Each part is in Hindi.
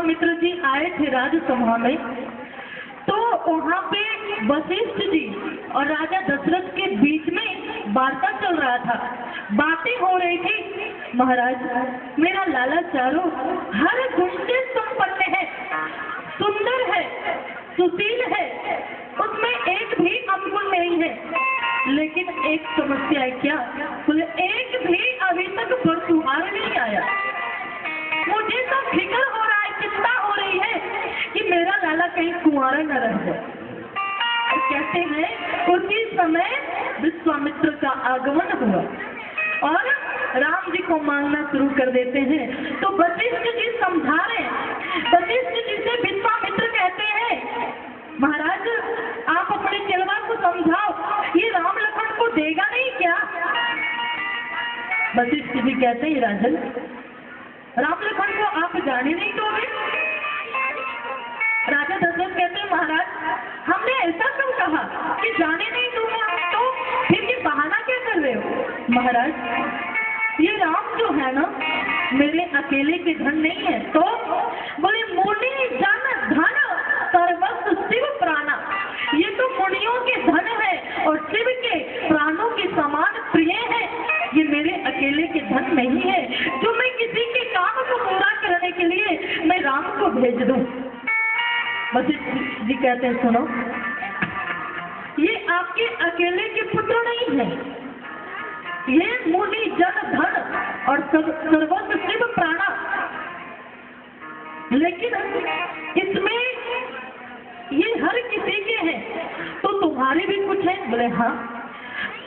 विश्वामित्र जी आए थे राजसभा में, तो वहाँ पे वशिष्ठ जी और राजा दशरथ के बीच में वार्ता चल रहा था, बातें हो रही थी। महाराज, मेरा लाला चारो हर गुण से संपन्न है, सुंदर है, सुशील है, उसमें एक भी अवगुण नहीं है, लेकिन एक समस्या है। क्या? बोले एक भी अभी तक बरसुहार नहीं आया। मुझे तो फिक्र हो रहा है, चिंता हो रही है कि मेरा लाला कहीं कुंवारा न रह जाए। कहते हैं उसी समय विश्वामित्र का आगमन हुआ और राम जी को मांगना शुरू कर देते हैं। तो वशिष्ठ जी समझा रहे, वशिष्ठ जी से विश्वामित्र कहते हैं, महाराज आप अपने चेलवा को समझाओ, ये राम लखन को देगा नहीं क्या? वशिष्ठ जी कहते हैं, राजन राम लखन को आप जाने नहीं दोगे? राजा दशरथ कहते हैं, महाराज हमने ऐसा क्यों कहा कि जाने नहीं दूंगा, तो फिर ये बहाना क्या कर रहे हो? महाराज ये राम जो है ना, मेरे अकेले के धन नहीं है। तो बोले मुनि जन धन सर्वस्व शिव प्राणा, ये तो मुनियों के धन है और शिव के प्राणों के समान प्रिय है, ये मेरे अकेले के धन नहीं है जो मैं किसी के काम को पूरा करने के लिए मैं राम को भेज दूं। वशिष्ठ जी कहते हैं, सुनो, ये आपके अकेले के पुत्र नहीं है, ये मुनि जन धन और सर्वस्व शिव प्राणा, लेकिन इसमें ये हर किसी के हैं, तो तुम्हारे भी कुछ है? बोले हाँ।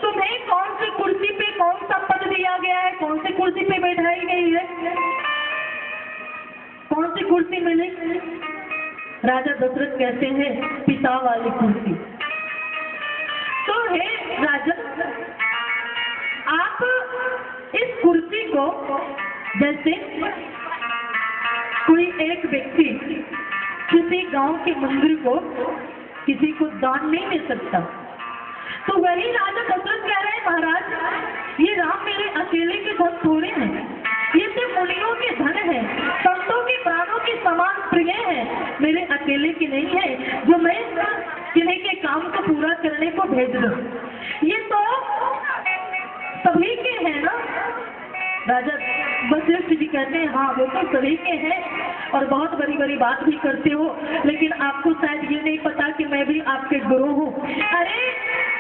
तुम्हें कौन सी कुर्सी पे कौन सा पद दिया गया है, कौन सी कुर्सी पे बैठाई गई है, कौन सी कुर्सी मिली? राजा दशरथ कहते हैं, पिता वाली कुर्सी। तो हे राजा, आप इस कुर्सी को जैसे कोई एक व्यक्ति किसी गांव के मंदिर को किसी को दान नहीं दे सकता, तो वही राजा दशरथ कह रहे हैं, महाराज ये राम मेरे अकेले के धन थोड़े हैं, ये सिर्फ मुनियों के धन है, संतों के प्राणों के समान प्रिय है, मेरे अकेले की नहीं है जो मैं किन्हीं के काम को पूरा करने को भेज दूं। ये तो सभी के हैं ना? राजा वशिष्ठ जी कहते हैं, हाँ वो तो सभी के हैं और बहुत बड़ी बड़ी बात भी करते हो, लेकिन आपको शायद ये नहीं पता कि मैं भी आपके गुरु हूँ। अरे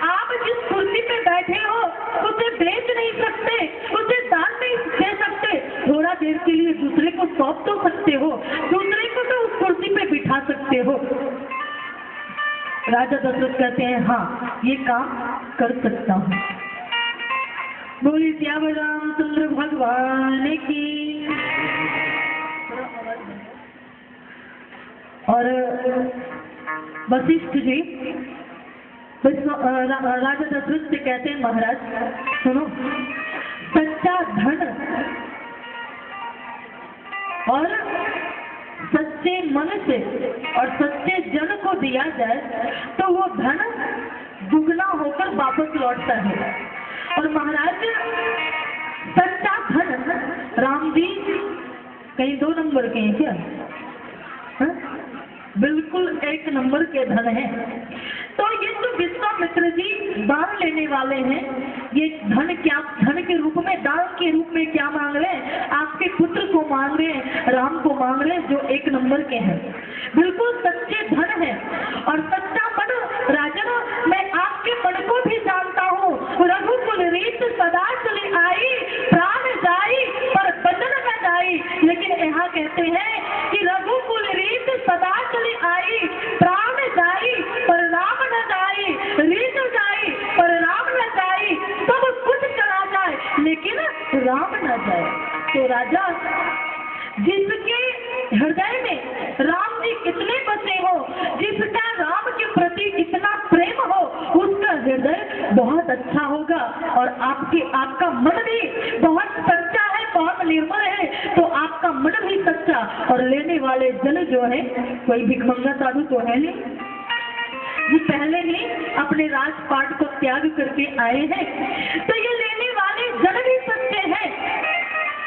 आप जिस कुर्सी पे बैठे हो उसे बेच नहीं सकते, उसे दान नहीं दे सकते, थोड़ा देर के लिए दूसरे को सौंप तो सकते हो, दूसरे को तो उस कुर्सी पे बिठा सकते हो। राजा दशरथ कहते हैं, हाँ ये काम कर सकता हूँ। बोली श्याम रामचंद्र भगवान की। और वशिष्ठ जी राजा दशरथ से कहते हैं, महाराज सुनो, सच्चा धन और सच्चे मन से और सच्चे जन को दिया जाए तो वो धन दुगना होकर वापस लौटता है। और महाराज सच्चा धन राम जी कहीं 2 नंबर के हैं क्या? हा? बिल्कुल 1 नंबर के धन है। तो ये जो विश्वामित्र जी दान लेने वाले हैं, ये धन क्या, धन के रूप में, दान के रूप में क्या मांग रहे हैं? आपके पुत्र को मांग रहे हैं, राम को मांग रहे हैं, जो 1 नंबर के हैं, बिल्कुल सच्चे धन है। और सच्चा मन, राजन मैं आपके मन को भी जानता हूँ, रघुकुल रीत सदा चली आई, प्राण जाई पर बचन न जाई, लेकिन यहाँ कहते हैं कि रघुकुल रीत सदा चली आई, प्राण जाई पर राम न जाई, रीत जाई पर राम न जाई, सब कुछ चला जाए लेकिन राम न जाए। तो राजा, जिसके हृदय में राम जी इतने बसे हो, जिसका राम के प्रति इतना प्रेम हो, उसका हृदय बहुत अच्छा होगा और आपका मन भी बहुत सच्चा है, बहुत निर्मल है, तो आपका मन भी सच्चा। और लेने वाले जन जो है, कोई भिखमंगा साधु तो है नहीं, ये पहले ही अपने राजपाट को त्याग करके आए हैं, तो ये लेने वाले जन भी सच्चे हैं।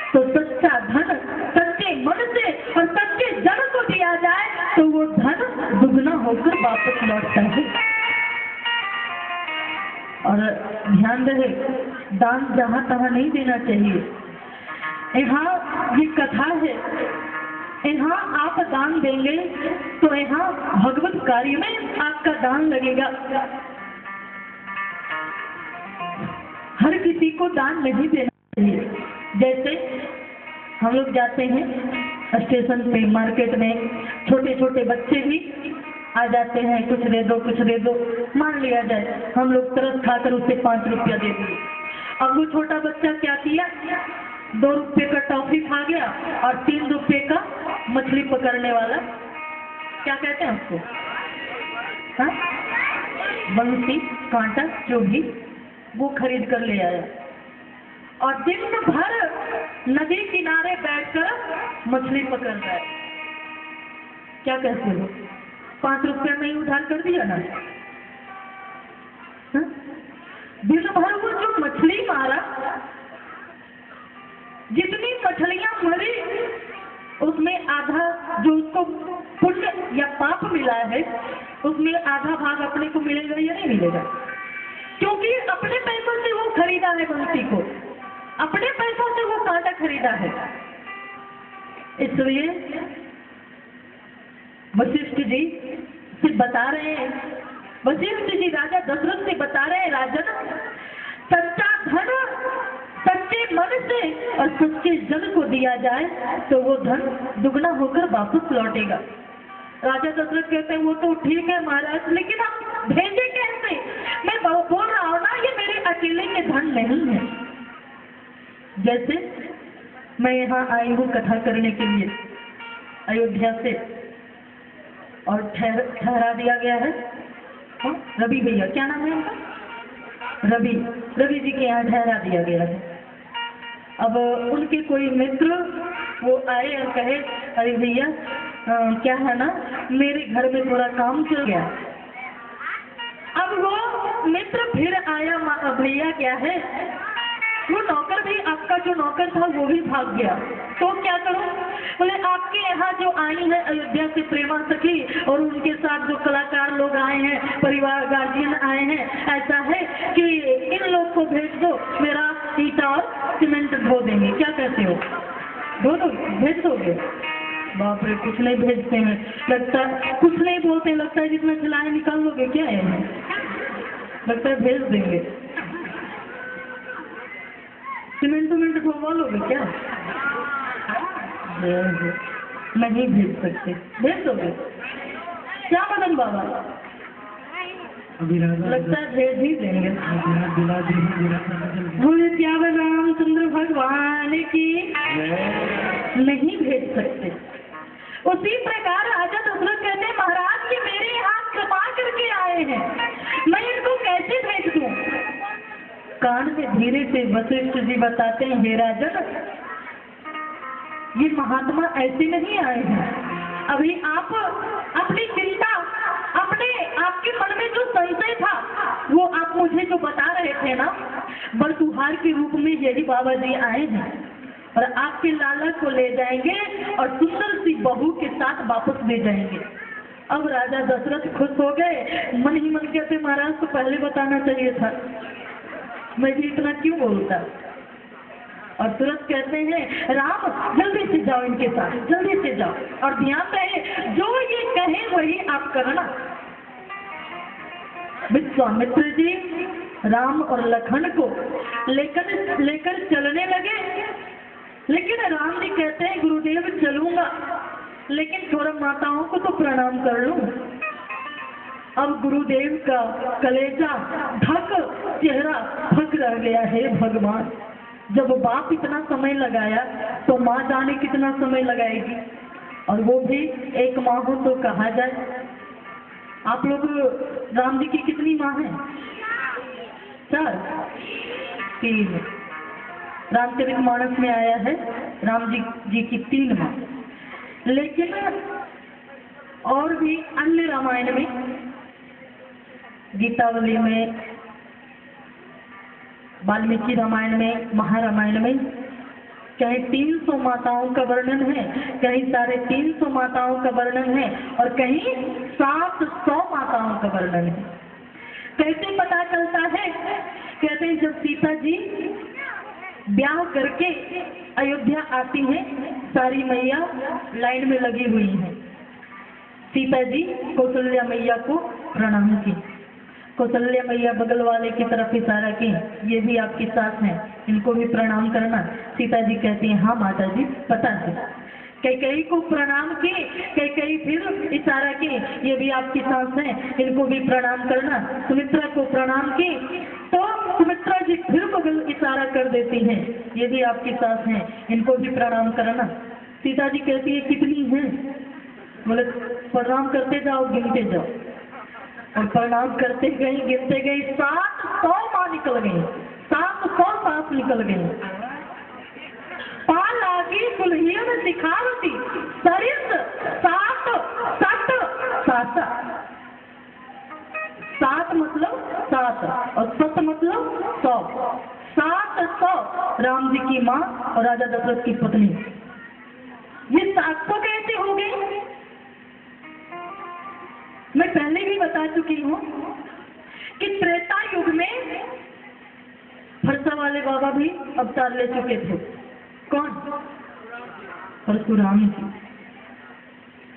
तो सच्चा धन, सच्चे मन से और सच्चे जन को दिया जाए तो वो धन दुगना होकर वापस लौटता है। और ध्यान रहे, दान जहां तहां नहीं देना चाहिए। यहाँ ये कथा है, यहाँ आप दान देंगे तो यहाँ भगवत कार्य में आपका दान लगेगा। हर किसी को दान नहीं देना चाहिए। जैसे हम लोग जाते हैं स्टेशन पे, मार्केट में, छोटे छोटे बच्चे भी आ जाते हैं, कुछ दे दो कुछ दे दो। मान लिया जाए हम लोग तरस खाकर उसे 5 रुपया दे दिए। अब वो छोटा बच्चा क्या किया, 2 रुपये का टॉफी खा गया और 3 रुपये का मछली पकड़ने वाला, क्या कहते हैं उसको, हाँ, बंसी, कांटा, जो भी, वो खरीद कर ले आया और दिन भर नदी किनारे बैठकर मछली पकड़ रहा है। क्या कहते हो, 5 रुपये में ही उधार कर दिया ना। हा? दिन भर वो जो मछली मारा, जितनी मछलियां मरी उसमें आधा जो उसको पुण्य या पाप मिला है उसमें आधा भाग अपने को मिलेगा या नहीं मिलेगा, क्योंकि अपने पैसों से वो खरीदा है बंसी को, अपने पैसों से वो कांटा खरीदा है। इसलिए वशिष्ठ जी से बता रहे हैं, वशिष्ठ जी राजा दशरथ से बता रहे हैं, राजन, सच्चा धन सच्चे मन से और सच्चे जन को दिया जाए तो वो धन दुगना होकर वापस लौटेगा। राजा दशरथ कहते हैं वो तो ठीक है महाराज, लेकिन आप भेजे कैसे? मैं बोल रहा हूँ ना, ये मेरे अकेले के धन नहीं है। जैसे मैं यहाँ आई हूँ कथा करने के लिए अयोध्या से, और ठहरा दिया गया है रवि भैया, क्या नाम है उनका, रवि जी के यहाँ ठहरा दिया गया है। अब उनके कोई मित्र वो आए और कहे, अरे भैया क्या है ना, मेरे घर में थोड़ा काम चल गया। अब वो मित्र फिर आया, भैया क्या है, वो नौकर भी, आपका जो नौकर था वो भी भाग गया, तो क्या करूं? बोले आपके यहाँ जो आई है अयोध्या से प्रेमा सखी और उनके साथ जो कलाकार लोग आए हैं, परिवार गार्जियन आए हैं, ऐसा है कि इन लोग को भेज दो, मेरा ईटा और सीमेंट धो देंगे, क्या कहते हो? धो दो, भेज दोगे? बाप रे, कुछ नहीं भेजते हैं, लगता कुछ नहीं बोलते, लगता है जितना खिलाए निकाल लोगे क्या है, लगता है भेज देंगे। सीमेंट ढोवा लोगे क्या? नहीं भेज सकते, भेज दोगे क्या मदन बाबा? लगता है भेज ही देंगे। बोले क्या रामचंद्र भगवान की नहीं भेज सकते। उसी प्रकार राजा दशरथ कहते हैं, महाराज जी मेरे यहाँ कृपा करके आए हैं, मैं इनको कैसे भेज दूं? कान में धीरे से वशिष्ठ जी बताते हैं, हे राजन, ये महात्मा ऐसे नहीं आए हैं। अभी आप अपनी चिंता, अपने आपके मन में जो संशय था वो आप मुझे जो बता रहे थे ना, बरतुहार के रूप में यही बाबा जी आए हैं और आपके लाला को ले जाएंगे और सुंदर सी बहू के साथ वापस ले जाएंगे। अब राजा दशरथ खुश हो गए, मन ही मन कहते, महाराज को पहले बताना चाहिए था, मैं भी इतना क्यों बोलता। और तुरंत कहते हैं, राम जल्दी से जाओ इनके साथ, जल्दी से जाओ, और ध्यान रहे जो ये कहे वही आप करना। विश्वामित्र जी राम और लखन को लेकर चलने लगे, लेकिन राम जी कहते हैं, गुरुदेव चलूंगा लेकिन थोड़ा माताओं को तो प्रणाम कर लूं। अब गुरुदेव का कलेजा ढक, चेहरा ढक रह गया है। भगवान, जब बाप इतना समय लगाया तो माँ जाने कितना समय लगाएगी, और वो भी एक माँ हो तो कहा जाए। आप लोग राम जी की कितनी माँ हैं? 4, 3। रामचरितमानस में आया है राम जी की 3 माँ, लेकिन और भी अन्य रामायण में, गीतावली में, वाल्मीकि रामायण में, महारामायण में कहीं 300 माताओं का वर्णन है, कहीं 350 माताओं का वर्णन है और कहीं 700 माताओं का वर्णन है। कैसे पता चलता है? कहते हैं जब सीता जी ब्याह करके अयोध्या आती हैं, सारी मैया लाइन में लगी हुई हैं। सीता जी कौशल्या मैया को प्रणाम की। कौशल्या मैया बगल वाले की तरफ इशारा की, ये भी आपकी सास हैं, इनको भी प्रणाम करना। सीता जी कहती हैं हाँ माता जी पता है। कैकेयी को प्रणाम की, कैकेयी फिर इशारा की, ये भी आपकी सास हैं, इनको भी प्रणाम करना। सुमित्रा को प्रणाम की तो सुमित्रा जी फिर बगल इशारा कर देती हैं, ये भी आपकी सास हैं, इनको भी प्रणाम करना। सीता जी कहती है कितनी हैं? बोले प्रणाम करते जाओ, गिनते जाओ। और प्रणाम करते गई, गिनते गई, 700 माँ निकल गई, 700 सास निकल गई। पाल आगी दुल्हियन सिखावती सरिस 7 7 7। 7 मतलब 7 और 7 मतलब 100। 700 राम जी की माँ और राजा दशरथ की पत्नी। ये 700 कैसे हो गई? मैं पहले भी बता चुकी हूँ कि त्रेता युग में फरसा वाले बाबा भी अवतार ले चुके थे। कौन? परशुराम जी।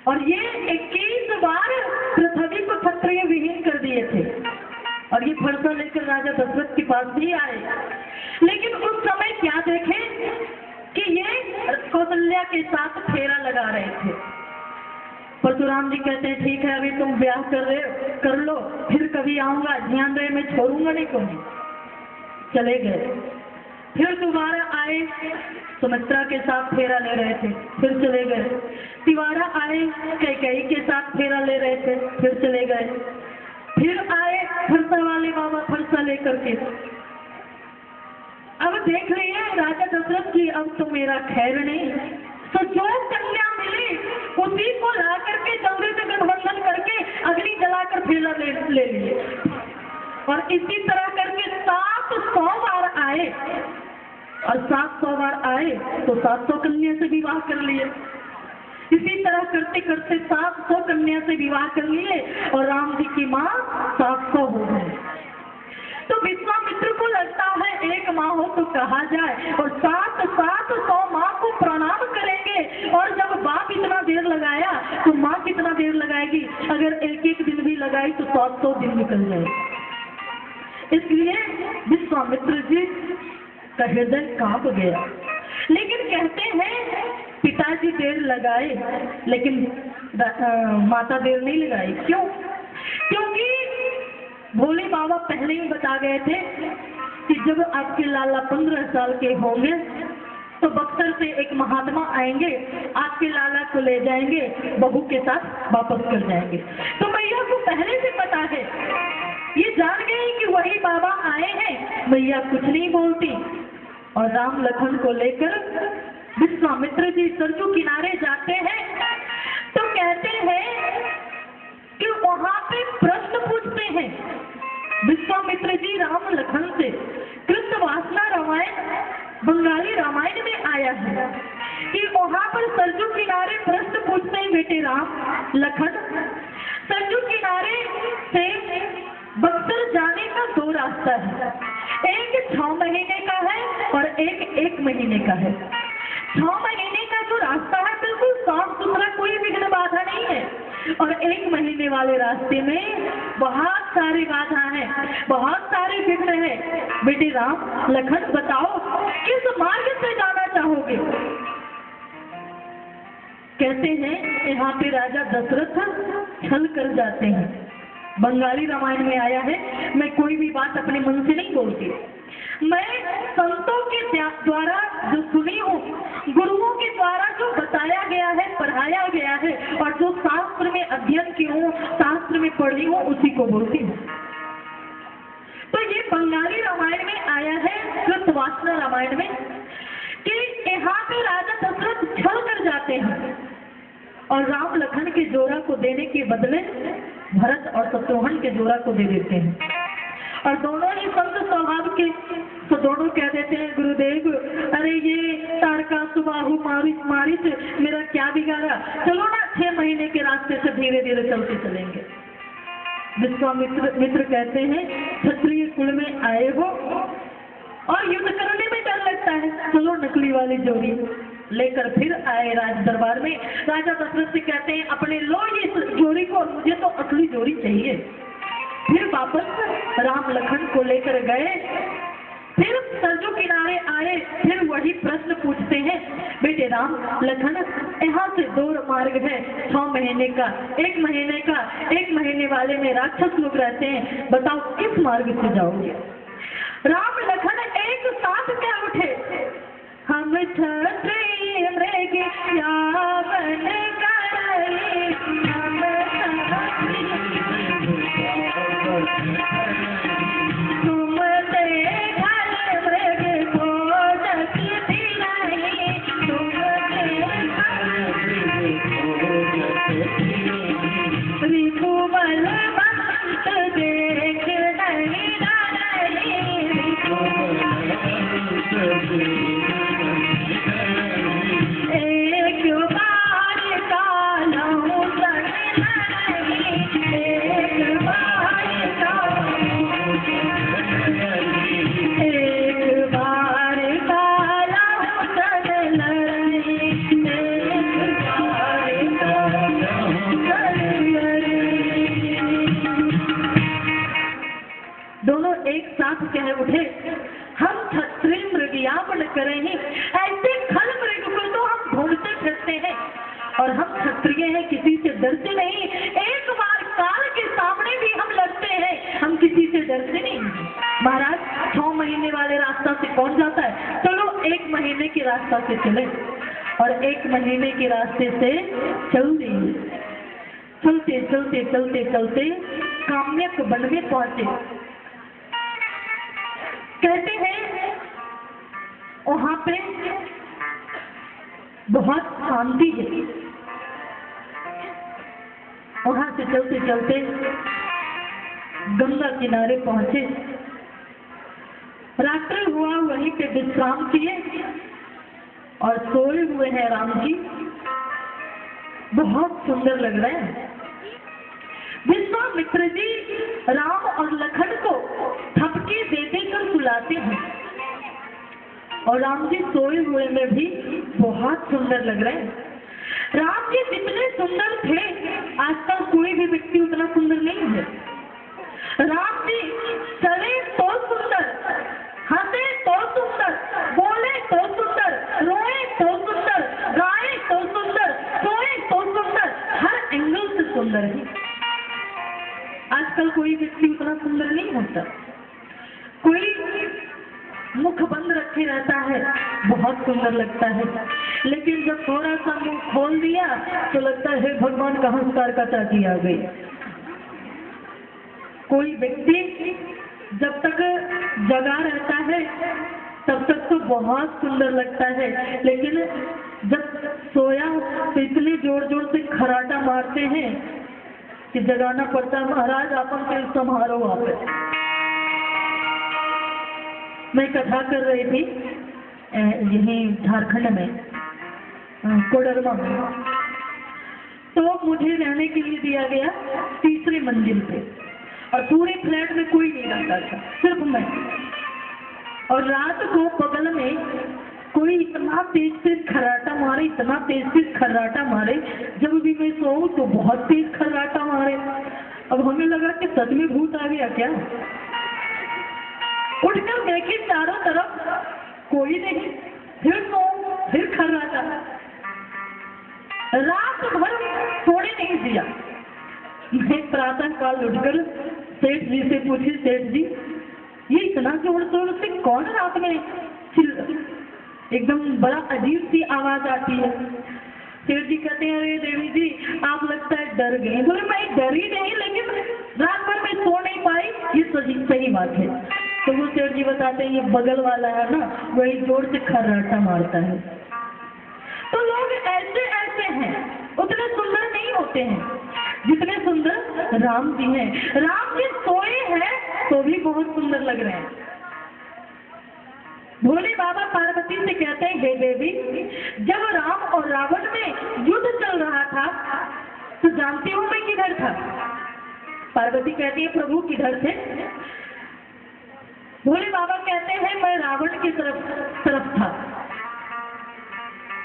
और ये 21 बार पृथ्वी को क्षत्रिय विहीन कर दिए थे और ये फरसा लेकर राजा दशरथ के पास भी आए। लेकिन उस समय क्या देखे कि ये कौशल्या के साथ फेरा लगा रहे थे। परशुराम जी कहते हैं ठीक है अभी तुम ब्याह कर लो, फिर कभी आऊंगा, ध्यान रहे मैं छोड़ूंगा नहीं तुम्हें। चले गए। फिर दोबारा आए, सुमित्रा के साथ फेरा ले रहे थे, फिर चले गए। तिवारा आए, कैकेयी के साथ फेरा ले रहे थे, फिर चले गए। फिर आए फरसा वाले बाबा फरसा लेकर के। अब देख लिए राजा दशरथ की अब तो मेरा खैर नहीं, तो जो कन्या मिली उसी को ला करके जल्दी से गठबंधन करके अग्नि जलाकर फेरा ले लिए। और इसी तरह करके 700 बार आए और 700 बार आए तो 700 कन्या से विवाह कर लिए। इसी तरह करते करते 700 कन्या से विवाह कर लिए और राम जी की माँ 700 हो गई। तो विश्वामित्र को लगता है एक माँ हो तो कहा जाए और 700 माँ को प्रणाम करेंगे। और जब बाप इतना देर लगाया तो माँ कितना देर लगाएगी? अगर एक एक दिन भी लगाई तो 700 दिन निकल जाए। इसलिए विश्वामित्र जी का हृदय कांप गया। लेकिन कहते हैं पिताजी देर लगाए लेकिन माता देर नहीं लगाई। क्यों? क्योंकि भोले बाबा पहले ही बता गए थे कि जब आपके लाला 15 साल के होंगे तो बक्सर से एक महात्मा आएंगे, आपके लाला को ले जाएंगे, बहू के साथ वापस कर जाएंगे। तो मैया को पहले से पता है, ये जान गई कि वही बाबा आए हैं। मैया कुछ नहीं बोलती और राम लखन को लेकर विश्वामित्र जी सरजू किनारे जाते हैं तो कहते हैं कि वहां पे प्रश्न पूछते हैं विश्वामित्र जी राम लखन से। कृष्ण वासना रामायण बंगाली रामायण में आया है कि वहां पर सरजू किनारे प्रश्न पूछते हैं बेटे राम लखन। सरजू किनारे से बक्सर जाने का 2 रास्ता है, एक 6 महीने का है और एक 1 महीने का है। 6 महीने का जो रास्ता है बिल्कुल साफ सुथरा, कोई विघ्न बाधा नहीं है। और 1 महीने वाले रास्ते में बहुत सारी बाधा है, बहुत सारे विघ्न है। बेटे राम लखन बताओ किस मार्ग से जाना चाहोगे? कहते हैं यहाँ पे राजा दशरथ छल कर जाते हैं। बंगाली रामायण में आया है, मैं कोई भी बात अपने मन से नहीं बोलती, मैं संतों के द्वारा जो सुनी हूँ, गुरुओं के द्वारा जो बताया गया है, पढ़ाया गया है और जो शास्त्र में अध्ययन की हूँ, शास्त्र में पढ़ी हूँ, उसी को बोलती हूँ। तो ये बंगाली रामायण में आया है, कृष्ण वासना रामायण में, कि यहाँ पे राजा दशरथ छल कर जाते हैं और राम लखन के जोड़ा को देने के बदले भरत और शत्रुघ्न के जोड़ा को दे देते हैं। और दोनों ही संत स्वभाव के, तो दोनों कह देते हैं गुरुदेव अरे ये तारका सुबाहु मारिच मारिच मेरा क्या बिगाड़ा, चलो ना 6 महीने के रास्ते से धीरे धीरे चलते चलेंगे। विश्वामित्र मित्र कहते हैं क्षत्रिय कुल में आए हो और युद्ध करने में डर लगता है, चलो नकली वाली जोड़ी लेकर फिर आए राज दरबार में। राजा दशरथ से कहते हैं अपने लो ये जोड़ी को, मुझे तो असली जोड़ी चाहिए। फिर वापस राम लखन को लेकर गए, फिर सरजू किनारे आए, फिर वही प्रश्न पूछते हैं बेटे राम लखन यहाँ से 2 मार्ग है, 6 महीने का, 1 महीने का। 1 महीने वाले में राक्षस लोग रहते हैं, बताओ किस मार्ग से जाओगे। राम लखन एक साथ क्या उठे, हम क्षत्रिय मृग यावन करे, हम कह उठे हम क्षत्रिय मृग यावन करेंगे। ऐसे खल मृग को तो हम ढूंढते फिरते हैं और हम क्षत्रिय हैं, किसी से डरते नहीं। एक बार काल के सामने भी हम लड़ते हैं, हम किसी से डरते नहीं। महाराज 6 महीने वाले रास्ता से कौन जाता है, चलो 1 महीने के रास्ता से चले। और 1 महीने के रास्ते से चलते चलते चलते चलते काम्यक वन में पहुंचे। कहते हैं वहां पे बहुत शांति है। वहां से चलते चलते गंगा किनारे पहुंचे, रात्रि हुआ वहीं पे विश्राम किए और सोए हुए हैं राम जी। बहुत सुंदर लग रहा है। विश्वामित्र जी राम और लखन को थपकी दे देकर सुलाते हैं और राम जी सोए हुए में भी बहुत सुंदर लग रहे हैं। राम जी जितने सुंदर थे आज तक कोई भी व्यक्ति उतना सुंदर नहीं है। राम जी चले तो सुंदर, हंसे तो सुंदर, बोले तो सुंदर, रोए तो सुंदर, गाए तो सुंदर, सोए तो सुंदर, हर एंगल से सुंदर है। आजकल कोई व्यक्ति उतना सुंदर नहीं होता। कोई मुख बंद रखे रहता है, बहुत सुंदर लगता है, लेकिन जब थोड़ा सा मुंह खोल दिया तो लगता है भगवान का हंसकार का चाटी आ गई। कोई व्यक्ति जब तक जगा रहता है तब तक तो बहुत सुंदर लगता है, लेकिन जब सोया तो इतने जोर जोर से खराटा मारते हैं कि जगाना पड़ता है। महाराज अपन के संभालो आप। मैं कथा कर रही थी यहीं झारखंड में कोडरमा में, तो मुझे रहने के लिए दिया गया 3री मंजिल पे और पूरे फ्लैट में कोई नहीं रहता था, सिर्फ मैं। और रात को बगल में कोई इतना तेज तेज खर्राटा मारे, इतना तेज तेज खर्राटा मारे, जब भी मैं सोऊं तो बहुत तेज खर्राटा मारे। अब हमें लगा कि सच में भूत आ गया क्या। उठकर देखे चारों तरफ कोई नहीं, फिर सो, फिर खर्राटा। रात भर सोने नहीं दिया। मैं प्रातः काल उठकर सेठ जी से पूछी, सेठ जी ये इतना जोर जोर से कौन रात में एकदम बड़ा अजीब सी आवाज आती है। सेठ जी कहते हैं अरे देवी जी आप लगता है डर गए। बोले मैं डरी नहीं, लेकिन रात भर में सो नहीं पाई, ये सही बात है। तो वो सेठ जी बताते हैं ये बगल वाला है ना, वही जोर से खर्राटा मारता है। तो लोग ऐसे ऐसे हैं, उतने सुंदर नहीं होते हैं जितने सुंदर राम जी हैं। राम जी सोए हैं तो भी बहुत सुंदर लग रहे हैं। भोले बाबा पार्वती से कहते हैं, हे देवी, जब राम और रावण में युद्ध चल रहा था तो जानती हूँ मैं किधर था? पार्वती कहती है, प्रभु किधर थे? भोले बाबा कहते हैं, मैं रावण की तरफ था।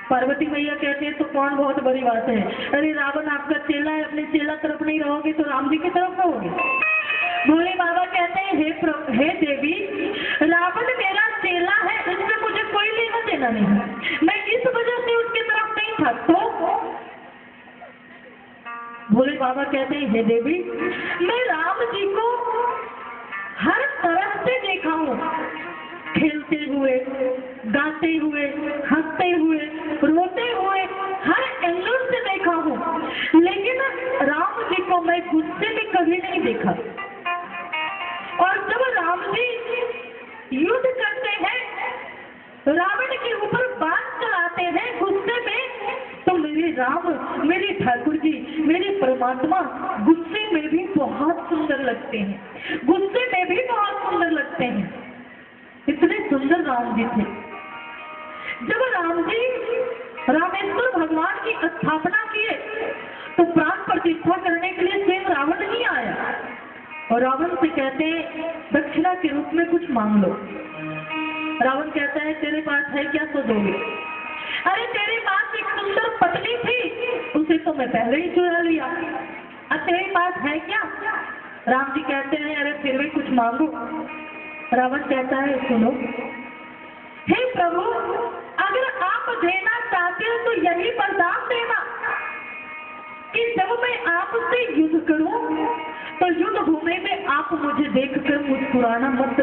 पार्वती मैया कहते हैं, तो कौन बहुत बड़ी बात है, अरे रावण आपका चेला है, अपने चेला तरफ नहीं रहोगे तो राम जी की तरफ रहोगे। भोले बाबा कहते हैं, हे देवी, रावण मेरा चेला है, इससे मुझे कोई लेना देना नहीं है, मैं इस वजह से उसकी तरफ नहीं था। तो भोले बाबा कहते हैं, हे देवी, मैं राम जी को हर तरफ से देखा हूँ, खेलते हुए, गाते हुए, हंसते हुए, रोते हुए, हर एंगल से देखा हूँ, लेकिन राम जी को मैं गुस्से में कभी नहीं देखा। और जब राम जी युद्ध करते हैं, रावण के ऊपर बाण चलाते हैं गुस्से में, तो मेरे राम, मेरे ठाकुर जी, मेरे परमात्मा गुस्से में भी बहुत सुंदर लगते हैं, गुस्से में भी बहुत सुंदर लगते हैं। इतने सुंदर राम जी थे। जब राम जी रामेश्वर भगवान की स्थापना किए तो प्राण प्रतिष्ठा करने के लिए स्वयं रावण नहीं आया और रावण से कहते हैं, दक्षिणा के रूप में कुछ मांग लो। रावण कहता है, तेरे पास है क्या तो दोगे। अरे तेरे पास एक सुंदर पत्नी थी, उसे तो मैं पहले ही चुरा लिया, अब तेरे पास है क्या? राम जी कहते हैं, अरे फिर भी कुछ मांगो। रावण कहता है, सुनो, हे प्रभु, अगर आप देना चाहते हो तो यही वरदान देना कि जब मैं आपसे युद्ध करूं तो युद्ध भूमि में आप मुझे देखकर मुस्कुराना मत।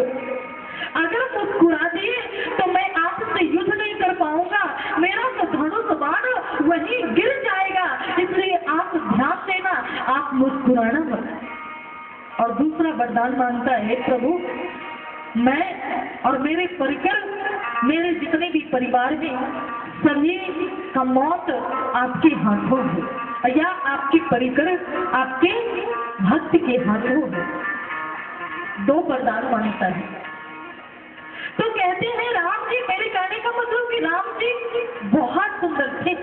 अगर मुस्कुरा दिए तो मैं आपसे युद्ध नहीं कर पाऊंगा, मेरा तो धनुष बाण वहीं गिर जाएगा, इसलिए आप ध्यान देना, आप मुस्कुराना मत। और दूसरा वरदान मांगता है, प्रभु, मैं और मेरे परिकर, मेरे जितने भी परिवार हैं, सभी का मौत आपके हाथों है या आपके परिकर, आपके भक्त के हाथों है। दो वरदान मांगता है। तो कहते हैं, राम जी, मेरे कहने का मतलब कि राम जी बहुत सुंदर थे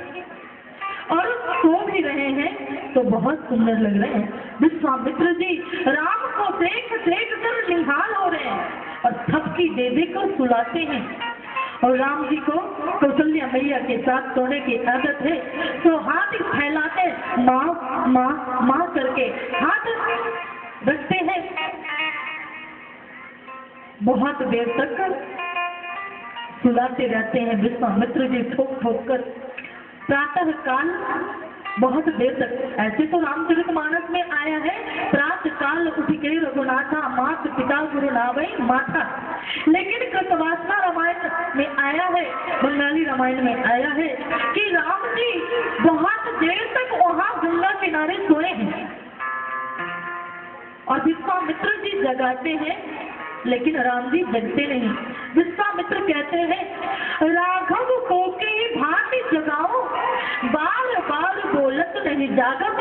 और सो भी रहे हैं तो बहुत सुंदर लग रहे हैं। विश्वामित्र जी राम को देख देख कर निहाल हो रहे हैं और थपकी दे देकर सुलाते हैं। और राम जी को कौशल्या मैया के साथ सोने की आदत है, तो हाथ फैलाते माँ माँ माँ करके हाथ रखते हैं। बहुत देर तक सुलाते रहते हैं विश्वामित्र जी ठोक ठोक कर। प्रातः काल बहुत देर तक, ऐसे तो रामचरितमानस में आया है, प्रातः काल उठ के रघुनाथा मात पिता गुरु नावै माथा, लेकिन कृतवासना रामायण में आया है, बंगाली रामायण में आया है कि राम जी बहुत देर तक वहां गंगा किनारे सोए हैं और विश्वामित्र जी जगाते हैं, लेकिन राम जी जगते नहीं। विश्वामित्र कहते हैं, राघव को की भांति जगाओ, बार बार बोलत नहीं जागत